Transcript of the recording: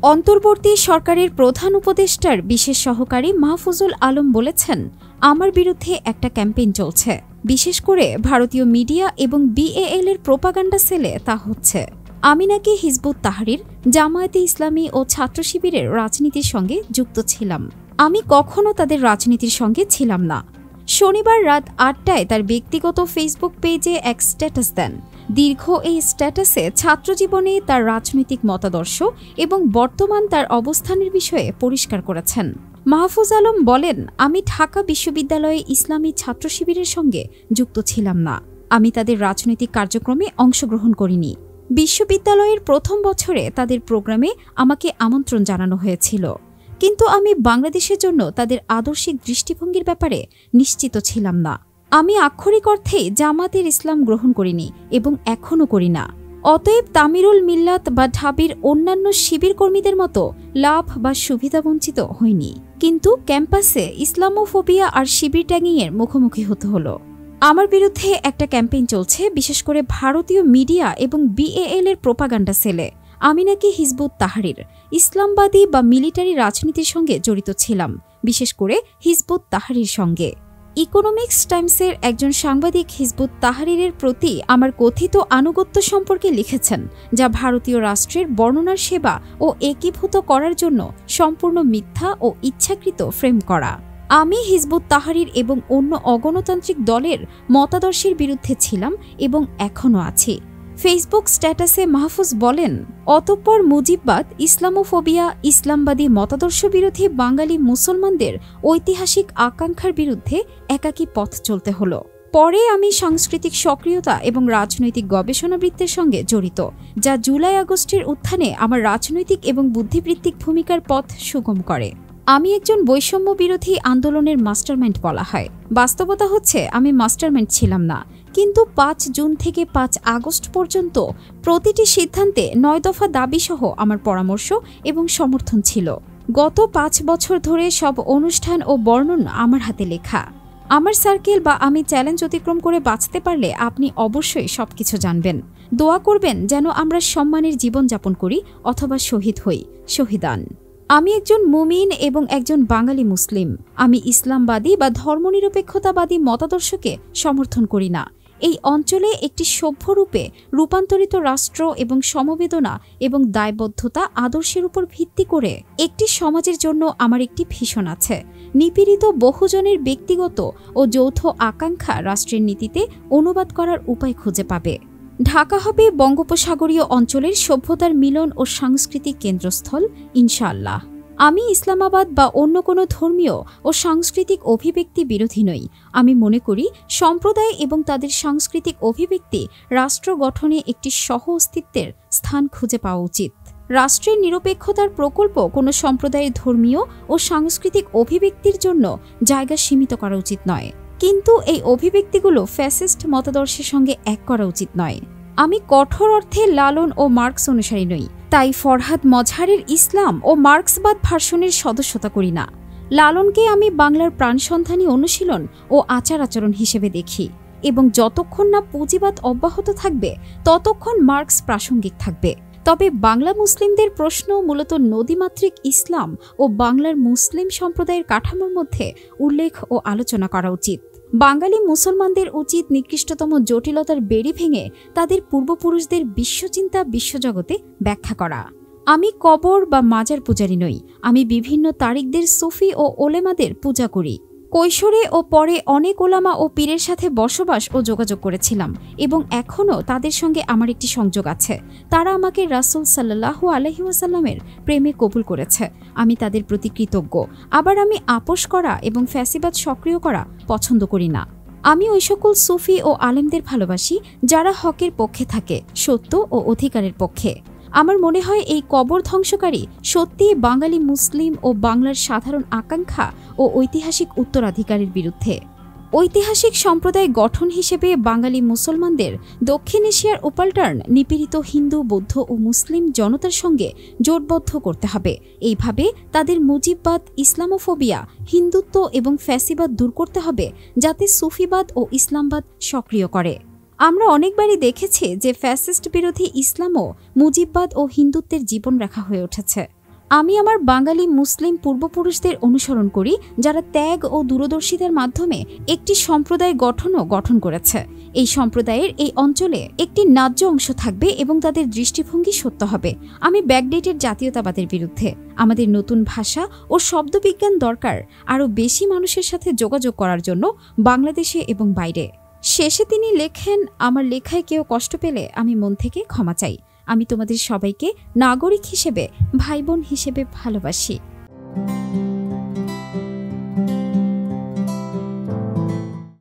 অন্তর্বর্তী সরকারের প্রধান উপদেষ্টার বিশেষ সহকারী মাহফুজুল আলম বলেছেন, আমার বিরুদ্ধে একটা ক্যাম্পেইন চলছে, বিশেষ করে ভারতীয় মিডিয়া এবং বিএএল এর প্রোপাগান্ডা সেলে তা হচ্ছে। আমি নাকি হিজবুত তাহরির, জামায়াতে ইসলামী ও ছাত্র শিবিরের রাজনীতির সঙ্গে যুক্ত ছিলাম। আমি কখনো তাদের রাজনীতির সঙ্গে ছিলাম না। শনিবার রাত ৮টায় তার ব্যক্তিগত ফেসবুক পেজে এক স্ট্যাটাস দেন। দীর্ঘ এই স্ট্যাটাসে ছাত্রজীবনে তার রাজনৈতিক মতাদর্শ এবং বর্তমান তার অবস্থানের বিষয়ে পরিষ্কার করেছেন। মাহফুজ আলম বলেন, আমি ঢাকা বিশ্ববিদ্যালয়ে ইসলামী ছাত্র শিবিরের সঙ্গে যুক্ত ছিলাম না। আমি তাদের রাজনৈতিক কার্যক্রমে অংশগ্রহণ করিনি। বিশ্ববিদ্যালয়ের প্রথম বছরে তাদের প্রোগ্রামে আমাকে আমন্ত্রণ জানানো হয়েছিল, কিন্তু আমি বাংলাদেশের জন্য তাদের আদর্শিক দৃষ্টিভঙ্গির ব্যাপারে নিশ্চিত ছিলাম না। আমি আক্ষরিক অর্থেই জামাতের ইসলাম গ্রহণ করিনি এবং এখনও করি না। অতএব তামিরুল মিল্লাত বা ঢাবির অন্যান্য শিবির কর্মীদের মতো লাভ বা সুবিধাবঞ্চিত হইনি, কিন্তু ক্যাম্পাসে ইসলামোফোবিয়া আর শিবির ট্যাগিংয়ের মুখোমুখি হতে হলো। আমার বিরুদ্ধে একটা ক্যাম্পেইন চলছে, বিশেষ করে ভারতীয় মিডিয়া এবং বিএএল এর প্রোপাগান্ডা সেলে। আমি নাকি হিজবুত তাহরির, ইসলামবাদী বা মিলিটারি রাজনীতির সঙ্গে জড়িত ছিলাম, বিশেষ করে হিজবুত তাহরির সঙ্গে। ইকোনমিক্স টাইমসের একজন সাংবাদিক হিজবুত তাহরিরের প্রতি আমার কথিত আনুগত্য সম্পর্কে লিখেছেন, যা ভারতীয় রাষ্ট্রের বর্ণনার সেবা ও একীভূত করার জন্য সম্পূর্ণ মিথ্যা ও ইচ্ছাকৃত ফ্রেম করা। আমি হিজবুত তাহরির এবং অন্য অগণতান্ত্রিক দলের মতাদর্শের বিরুদ্ধে ছিলাম এবং এখনও আছি। ফেসবুক স্ট্যাটাসে মাহফুজ বলেন, অতঃপর মুজিববাদ, ইসলামোফোবিয়া, ইসলামবাদী মতাদর্শ বিরোধী বাঙালি মুসলমানদের ঐতিহাসিক আকাঙ্ক্ষার বিরুদ্ধে একাকী পথ চলতে হলো। পরে আমি সাংস্কৃতিক সক্রিয়তা এবং রাজনৈতিক গবেষণাবৃত্তের সঙ্গে জড়িত, যা জুলাই আগস্টের উত্থানে আমার রাজনৈতিক এবং বুদ্ধিবৃত্তিক ভূমিকার পথ সুগম করে। আমি একজন বৈষম্য বিরোধী আন্দোলনের মাস্টারমাইন্ড বলা হয়। বাস্তবতা হচ্ছে আমি মাস্টারমাইন্ড ছিলাম না, কিন্তু ৫ জুন থেকে ৫ আগস্ট পর্যন্ত প্রতিটি সিদ্ধান্তে ৯ দফা দাবিসহ আমার পরামর্শ এবং সমর্থন ছিল। গত ৫ বছর ধরে সব অনুষ্ঠান ও বর্ণন আমার হাতে লেখা। আমার সার্কেল বা আমি চ্যালেঞ্জ অতিক্রম করে বাঁচতে পারলে আপনি অবশ্যই সবকিছু জানবেন। দোয়া করবেন যেন আমরা সম্মানের জীবনযাপন করি অথবা শহীদ হই। শহীদান। আমি একজন মুমিন এবং একজন বাঙালি মুসলিম। আমি ইসলামবাদী বা ধর্মনিরপেক্ষতাবাদী মতাদর্শকে সমর্থন করি না। এই অঞ্চলে একটি সভ্যরূপে রূপান্তরিত রাষ্ট্র এবং সমবেদনা এবং দায়বদ্ধতা আদর্শের উপর ভিত্তি করে একটি সমাজের জন্য আমার একটি ভীষণ আছে। নিপীড়িত বহুজনের ব্যক্তিগত ও যৌথ আকাঙ্ক্ষা রাষ্ট্রের নীতিতে অনুবাদ করার উপায় খুঁজে পাবে। ঢাকা হবে বঙ্গোপসাগরীয় অঞ্চলের সভ্যতার মিলন ও সাংস্কৃতিক কেন্দ্রস্থল, ইনশাআল্লাহ। আমি ইসলামাবাদ বা অন্য কোনো ধর্মীয় ও সাংস্কৃতিক অভিব্যক্তি বিরোধী নই। আমি মনে করি সম্প্রদায় এবং তাদের সাংস্কৃতিক অভিব্যক্তি রাষ্ট্র গঠনে একটি সহ অস্তিত্বের স্থান খুঁজে পাওয়া উচিত। রাষ্ট্রের নিরপেক্ষতার প্রকল্প কোনো সম্প্রদায়ের ধর্মীয় ও সাংস্কৃতিক অভিব্যক্তির জন্য জায়গা সীমিত করা উচিত নয়, কিন্তু এই অভিব্যক্তিগুলো ফ্যাসিস্ট মতাদর্শের সঙ্গে এক করা উচিত নয়। আমি কঠোর অর্থে লালন ও মার্কস অনুসারী নই, তাই ফরহাদ মজহারের ইসলাম ও মার্কসবাদ ভার্সনের সদস্যতা করি না। লালনকে আমি বাংলার প্রাণসন্ধানী অনুশীলন ও আচার আচরণ হিসেবে দেখি, এবং যতক্ষণ না পুঁজিবাদ অব্যাহত থাকবে ততক্ষণ মার্কস প্রাসঙ্গিক থাকবে। তবে বাংলা মুসলিমদের প্রশ্ন মূলত নদীমাতৃক ইসলাম ও বাংলার মুসলিম সম্প্রদায়ের কাঠামোর মধ্যে উল্লেখ ও আলোচনা করা উচিত। বাঙালি মুসলমানদের উচিত নিকৃষ্টতম জটিলতার বেড়ি ভেঙে তাদের পূর্বপুরুষদের বিশ্বচিন্তা বিশ্বজগতে ব্যাখ্যা করা। আমি কবর বা মাজার পূজারী নই। আমি বিভিন্ন তারিখদের সুফি ও ওলেমাদের পূজা করি। কৈশোরে ও পরে অনেক ওলামা ও পীরের সাথে বসবাস ও যোগাযোগ করেছিলাম, এবং এখনও তাদের সঙ্গে আমার একটি সংযোগ আছে। তারা আমাকে রাসূল সাল্লাল্লাহু আলাইহি ওয়াসাল্লামের প্রেমে কবুল করেছে। আমি তাদের প্রতি কৃতজ্ঞ। আবার আমি আপোষ করা এবং ফ্যাসিবাদ সক্রিয় করা পছন্দ করি না। আমি ওই সকল সুফি ও আলেমদের ভালোবাসি যারা হকের পক্ষে থাকে, সত্য ও অধিকারের পক্ষে। আমার মনে হয় এই কবর ধ্বংসকারী সত্যিই বাঙালি মুসলিম ও বাংলার সাধারণ আকাঙ্ক্ষা ও ঐতিহাসিক উত্তরাধিকারের বিরুদ্ধে। ঐতিহাসিক সম্প্রদায় গঠন হিসেবে বাঙালি মুসলমানদের দক্ষিণ এশিয়ার উপাল্টার্ন নিপীড়িত হিন্দু, বৌদ্ধ ও মুসলিম জনতার সঙ্গে জোটবদ্ধ করতে হবে। এইভাবে তাদের মুজিববাদ, ইসলামোফোবিয়া, হিন্দুত্ব এবং ফ্যাসিবাদ দূর করতে হবে, যাতে সুফিবাদ ও ইসলামবাদ সক্রিয় করে। আমরা অনেকবারই দেখেছি যে ফ্যাসিস্ট বিরোধী ইসলামও মুজিববাদ ও হিন্দুত্বের জীবন রেখা হয়ে উঠেছে। আমি আমার বাঙালি মুসলিম পূর্বপুরুষদের অনুসরণ করি, যারা ত্যাগ ও দূরদর্শিতার মাধ্যমে একটি সম্প্রদায় গঠন করেছে। এই সম্প্রদায়ের এই অঞ্চলে একটি ন্যায্য অংশ থাকবে এবং তাদের দৃষ্টিভঙ্গি সত্য হবে। আমি ব্যাকডেটেড জাতীয়তাবাদের বিরুদ্ধে। আমাদের নতুন ভাষা ও শব্দবিজ্ঞান দরকার আরও বেশি মানুষের সাথে যোগাযোগ করার জন্য, বাংলাদেশে এবং বাইরে। শেষে তিনি লেখেন, আমার লেখায় কেউ কষ্ট পেলে আমি মন থেকে ক্ষমা চাই। আমি তোমাদের সবাইকে নাগরিক হিসেবে, ভাই বোন হিসেবে ভালোবাসি।